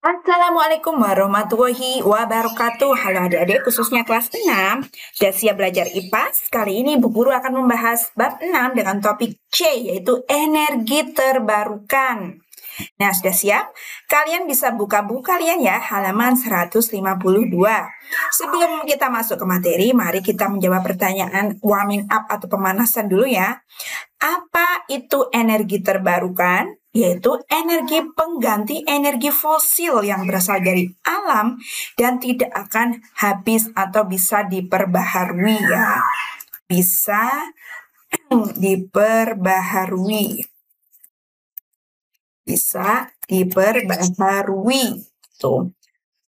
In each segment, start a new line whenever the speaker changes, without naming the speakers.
Assalamualaikum warahmatullahi wabarakatuh. Halo adik-adik khususnya kelas 6. Sudah siap belajar IPAS? Kali ini Bu Guru akan membahas bab 6 dengan topik C, yaitu energi terbarukan. Nah, sudah siap? Kalian bisa buka buku kalian ya, halaman 152. Sebelum kita masuk ke materi, mari kita menjawab pertanyaan warming up atau pemanasan dulu ya. Apa itu energi terbarukan? Yaitu energi pengganti energi fosil yang berasal dari alam dan tidak akan habis atau bisa diperbaharui ya. Bisa diperbaharui. Bisa diperbaharui. Tuh.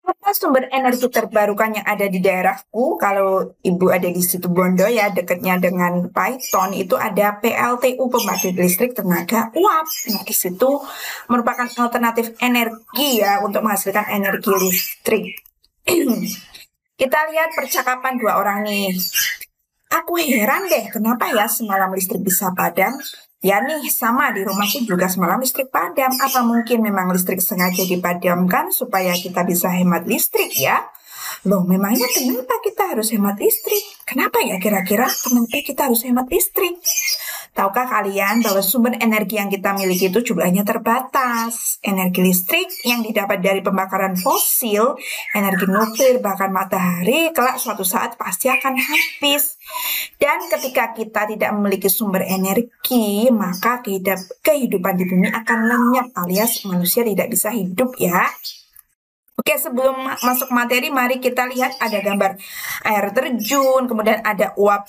Apa sumber energi terbarukan yang ada di daerahku? Kalau Ibu ada di situ Bondo ya, dekatnya dengan Python, itu ada PLTU, pembangkit listrik tenaga uap. Nah, di situ merupakan alternatif energi ya untuk menghasilkan energi listrik. Kita lihat percakapan dua orang nih. Aku heran deh, kenapa ya semalam listrik bisa padam? Ya nih, sama di rumahku juga semalam listrik padam. Apa mungkin memang listrik sengaja dipadamkan supaya kita bisa hemat listrik ya? Loh, memangnya kenapa kita harus hemat listrik? Kenapa ya kira-kira kenapa kita harus hemat listrik? Tahukah kalian bahwa sumber energi yang kita miliki itu jumlahnya terbatas? Energi listrik yang didapat dari pembakaran fosil, energi nuklir, bahkan matahari, kelak suatu saat pasti akan habis. Dan ketika kita tidak memiliki sumber energi, maka kehidupan di bumi akan lenyap alias manusia tidak bisa hidup ya. Oke, sebelum masuk materi, mari kita lihat ada gambar air terjun, kemudian ada uap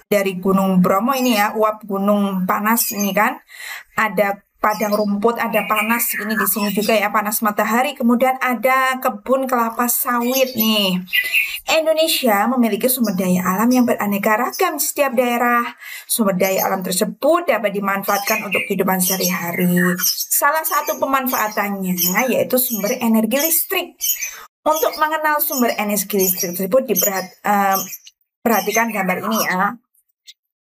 dari Gunung Bromo ini ya, uap gunung panas ini kan. Ada padang rumput, ada panas ini di sini juga ya, panas matahari. Kemudian ada kebun kelapa sawit nih. Indonesia memiliki sumber daya alam yang beraneka ragam di setiap daerah. Sumber daya alam tersebut dapat dimanfaatkan untuk kehidupan sehari-hari. Salah satu pemanfaatannya yaitu sumber energi listrik. Untuk mengenal sumber energi listrik tersebut perhatikan gambar ini ya.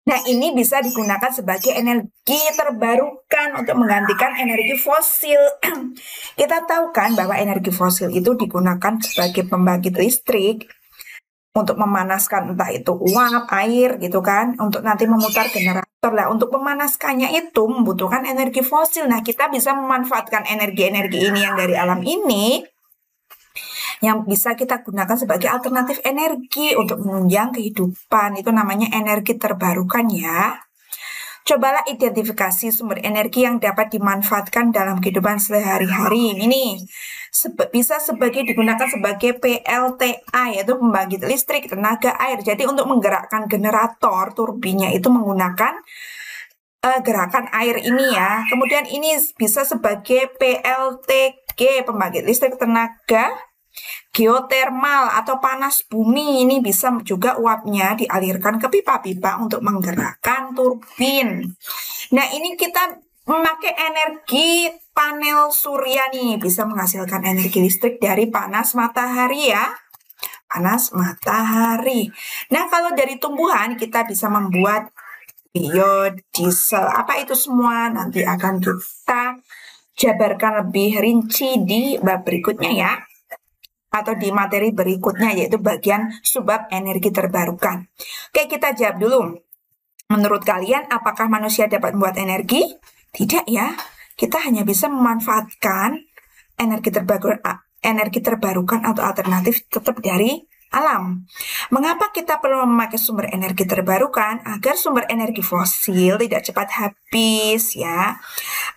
Nah, ini bisa digunakan sebagai energi terbarukan untuk menggantikan energi fosil. Kita tahu kan bahwa energi fosil itu digunakan sebagai pembangkit listrik untuk memanaskan entah itu uap, air gitu kan, untuk nanti memutar generator lah. Untuk memanaskannya itu membutuhkan energi fosil. Nah, kita bisa memanfaatkan energi-energi ini yang dari alam ini yang bisa kita gunakan sebagai alternatif energi untuk menunjang kehidupan. Itu namanya energi terbarukan ya. Cobalah identifikasi sumber energi yang dapat dimanfaatkan dalam kehidupan sehari-hari. Ini bisa digunakan sebagai PLTA, yaitu pembangkit listrik tenaga air. Jadi untuk menggerakkan generator turbinnya itu menggunakan gerakan air ini ya. Kemudian ini bisa sebagai PLTG, pembangkit listrik tenaga geotermal atau panas bumi. Ini bisa juga uapnya dialirkan ke pipa-pipa untuk menggerakkan turbin. Nah, ini kita memakai energi panel surya nih, bisa menghasilkan energi listrik dari panas matahari ya. Panas matahari. Nah, kalau dari tumbuhan kita bisa membuat biodiesel. Apa itu semua? Nanti akan kita jabarkan lebih rinci di bab berikutnya ya, atau di materi berikutnya, yaitu bagian subbab energi terbarukan. Oke, kita jawab dulu. Menurut kalian, apakah manusia dapat membuat energi? Tidak ya. Kita hanya bisa memanfaatkan energi terbarukan atau alternatif tetap dari alam. Mengapa kita perlu memakai sumber energi terbarukan? Agar sumber energi fosil tidak cepat habis ya.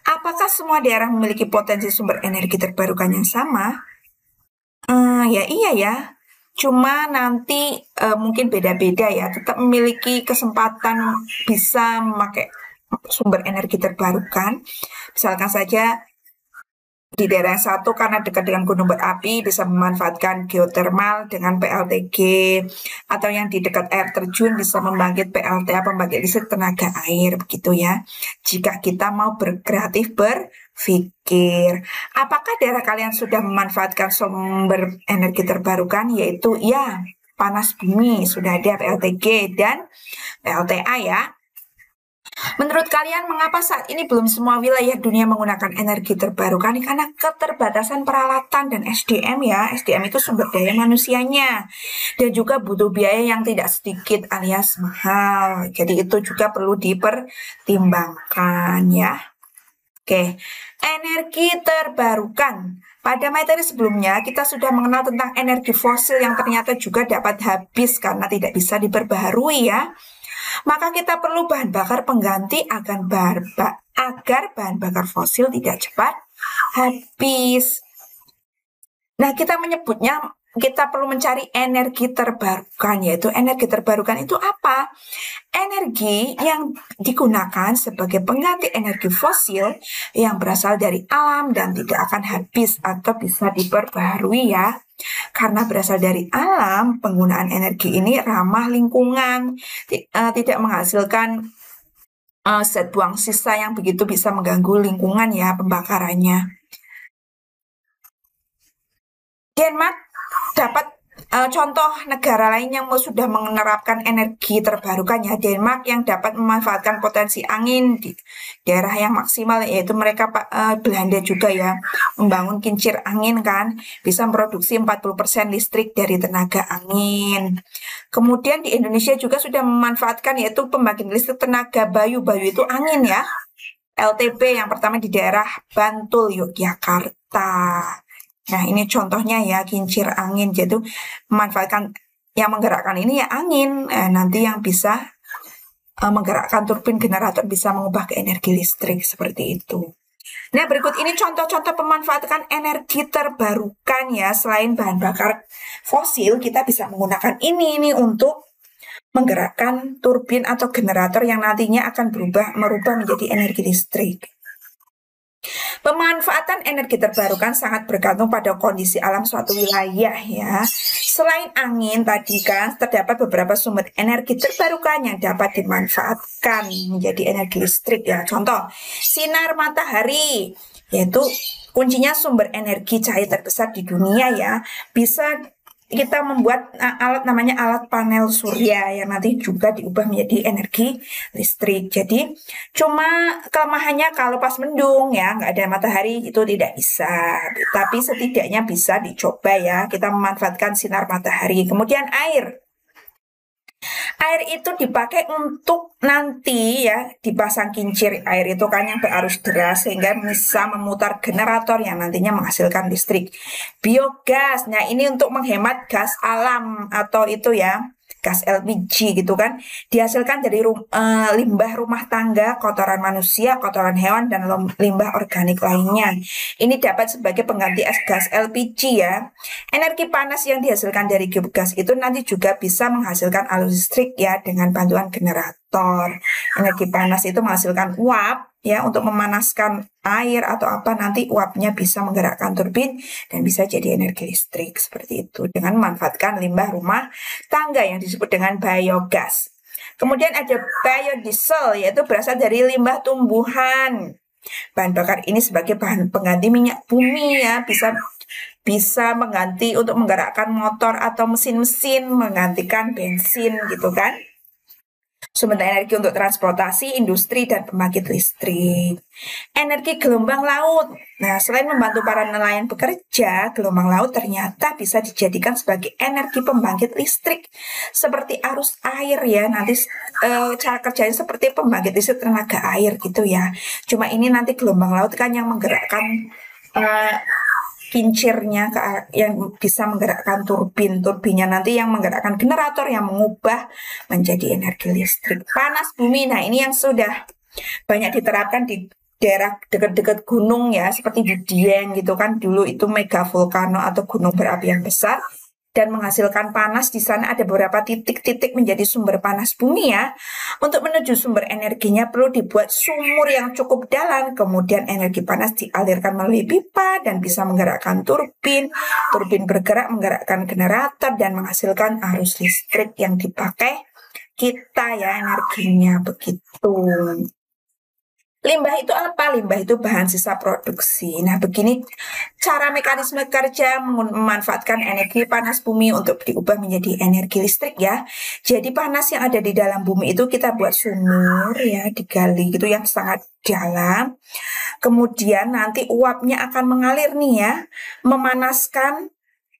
Apakah semua daerah memiliki potensi sumber energi terbarukan yang sama? Ya iya ya, cuma nanti mungkin beda-beda ya, tetap memiliki kesempatan bisa memakai sumber energi terbarukan. Misalkan saja di daerah satu karena dekat dengan gunung berapi bisa memanfaatkan geotermal dengan PLTG, atau yang di dekat air terjun bisa membangkit PLTA, pembangkit listrik tenaga air, begitu ya. Jika kita mau berkreatif berpikir, apakah daerah kalian sudah memanfaatkan sumber energi terbarukan? Yaitu ya, panas bumi sudah ada PLTG dan PLTA ya. Menurut kalian mengapa saat ini belum semua wilayah dunia menggunakan energi terbarukan? Karena keterbatasan peralatan dan SDM ya. SDM itu sumber daya manusianya. Dan juga butuh biaya yang tidak sedikit alias mahal. Jadi itu juga perlu dipertimbangkan ya. Oke, energi terbarukan. Pada materi sebelumnya, kita sudah mengenal tentang energi fosil yang ternyata juga dapat habis karena tidak bisa diperbaharui ya. Maka kita perlu bahan bakar pengganti agar bahan bakar fosil tidak cepat habis. Nah, kita perlu mencari energi terbarukan, yaitu energi terbarukan itu apa? Energi yang digunakan sebagai pengganti energi fosil yang berasal dari alam dan tidak akan habis atau bisa diperbaharui ya. Karena berasal dari alam, penggunaan energi ini ramah lingkungan, tidak menghasilkan zat buang sisa yang begitu bisa mengganggu lingkungan ya pembakarannya. Denmark dapat contoh negara lain yang sudah menerapkan energi terbarukan ya. Denmark yang dapat memanfaatkan potensi angin di daerah yang maksimal, yaitu mereka Belanda juga ya, membangun kincir angin kan, bisa memproduksi 40% listrik dari tenaga angin. Kemudian di Indonesia juga sudah memanfaatkan yaitu pembangkit listrik tenaga bayu. Bayu itu angin ya. LTP yang pertama di daerah Bantul, Yogyakarta. Nah, ini contohnya ya, kincir angin. Jadi memanfaatkan yang menggerakkan ini ya angin. Nanti yang bisa menggerakkan turbin generator bisa mengubah ke energi listrik seperti itu. Nah, berikut ini contoh-contoh pemanfaatan energi terbarukan ya. Selain bahan bakar fosil, kita bisa menggunakan ini untuk menggerakkan turbin atau generator yang nantinya akan merubah menjadi energi listrik. Pemanfaatan energi terbarukan sangat bergantung pada kondisi alam suatu wilayah ya. Selain angin tadi kan, terdapat beberapa sumber energi terbarukan yang dapat dimanfaatkan menjadi energi listrik ya. Contoh, sinar matahari, yaitu kuncinya sumber energi cahaya terbesar di dunia ya. Bisa kita membuat alat namanya alat panel surya yang nanti juga diubah menjadi energi listrik. Jadi cuma kelemahannya kalau pas mendung ya, nggak ada matahari itu tidak bisa. Tapi setidaknya bisa dicoba ya, kita memanfaatkan sinar matahari. Kemudian air. Air itu dipakai untuk nanti ya dipasang kincir air itu kan yang berarus deras sehingga bisa memutar generator yang nantinya menghasilkan listrik. Biogas, nah ini untuk menghemat gas alam atau itu ya gas LPG gitu kan, dihasilkan dari limbah rumah tangga, kotoran manusia, kotoran hewan, dan limbah organik lainnya. Ini dapat sebagai pengganti gas LPG ya. Energi panas yang dihasilkan dari biogas itu nanti juga bisa menghasilkan arus listrik ya dengan bantuan generator. Energi panas itu menghasilkan uap ya untuk memanaskan air atau apa, nanti uapnya bisa menggerakkan turbin dan bisa jadi energi listrik seperti itu dengan memanfaatkan limbah rumah tangga yang disebut dengan biogas. Kemudian ada biodiesel, yaitu berasal dari limbah tumbuhan. Bahan bakar ini sebagai bahan pengganti minyak bumi ya, bisa mengganti untuk menggerakkan motor atau mesin-mesin, menggantikan bensin gitu kan. Sumber energi untuk transportasi, industri, dan pembangkit listrik. Energi gelombang laut. Nah, selain membantu para nelayan bekerja, gelombang laut ternyata bisa dijadikan sebagai energi pembangkit listrik. Seperti arus air ya, nanti cara kerjanya seperti pembangkit listrik tenaga air gitu ya. Cuma ini nanti gelombang laut kan yang menggerakkan kincirnya yang bisa menggerakkan turbinnya nanti yang menggerakkan generator yang mengubah menjadi energi listrik. Panas bumi, nah ini yang sudah banyak diterapkan di daerah dekat-dekat gunung ya, seperti di Dieng gitu kan, dulu itu mega volcano atau gunung berapi yang besar dan menghasilkan panas. Di sana ada beberapa titik-titik menjadi sumber panas bumi ya. Untuk menuju sumber energinya perlu dibuat sumur yang cukup dalam, kemudian energi panas dialirkan melalui pipa dan bisa menggerakkan turbin. Turbin bergerak menggerakkan generator dan menghasilkan arus listrik yang dipakai kita ya energinya begitu. Limbah itu apa? Limbah itu bahan sisa produksi. Nah, begini cara mekanisme kerja memanfaatkan energi panas bumi untuk diubah menjadi energi listrik ya. Jadi panas yang ada di dalam bumi itu kita buat sumur ya, digali gitu yang sangat dalam. Kemudian nanti uapnya akan mengalir nih ya, memanaskan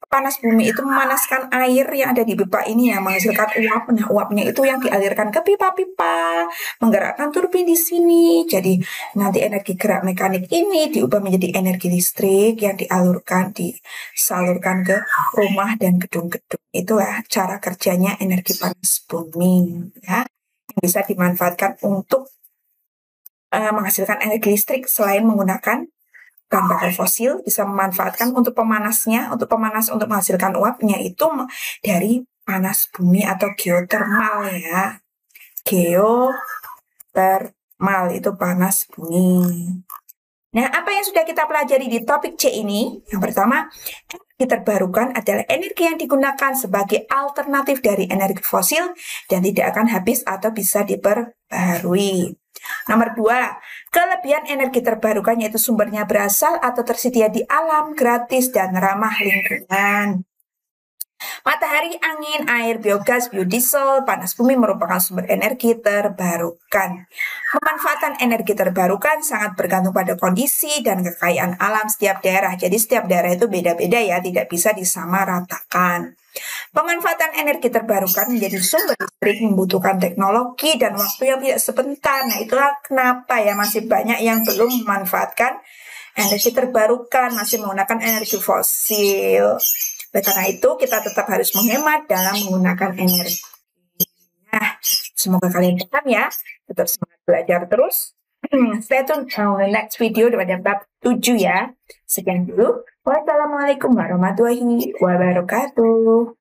panas bumi itu memanaskan air yang ada di pipa ini ya, menghasilkan uap. Nah, uapnya itu yang dialirkan ke pipa-pipa, menggerakkan turbin di sini. Jadi nanti energi gerak mekanik ini diubah menjadi energi listrik yang disalurkan ke rumah dan gedung-gedung. Itu ya cara kerjanya energi panas bumi ya, yang bisa dimanfaatkan untuk menghasilkan energi listrik selain menggunakan bahan bakar fosil, bisa memanfaatkan untuk pemanasnya, untuk menghasilkan uapnya itu dari panas bumi atau geotermal ya. Geotermal itu panas bumi. Nah, apa yang sudah kita pelajari di topik C ini? Yang pertama, energi terbarukan adalah energi yang digunakan sebagai alternatif dari energi fosil dan tidak akan habis atau bisa diperbaharui. Nomor 2, kelebihan energi terbarukan yaitu sumbernya berasal atau tersedia di alam, gratis, dan ramah lingkungan. Matahari, angin, air, biogas, biodiesel, panas bumi merupakan sumber energi terbarukan. Pemanfaatan energi terbarukan sangat bergantung pada kondisi dan kekayaan alam setiap daerah. Jadi setiap daerah itu beda-beda ya, tidak bisa disamaratakan. Pemanfaatan energi terbarukan menjadi sumber listrik membutuhkan teknologi dan waktu yang tidak sebentar. Nah, itulah kenapa ya masih banyak yang belum memanfaatkan energi terbarukan, masih menggunakan energi fosil. Oleh karena itu, kita tetap harus menghemat dalam menggunakan energi. Nah, semoga kalian paham ya. Tetap semangat belajar terus. Stay tune on the next video pada bab 7 ya. Sekian dulu. Wassalamualaikum warahmatullahi wabarakatuh.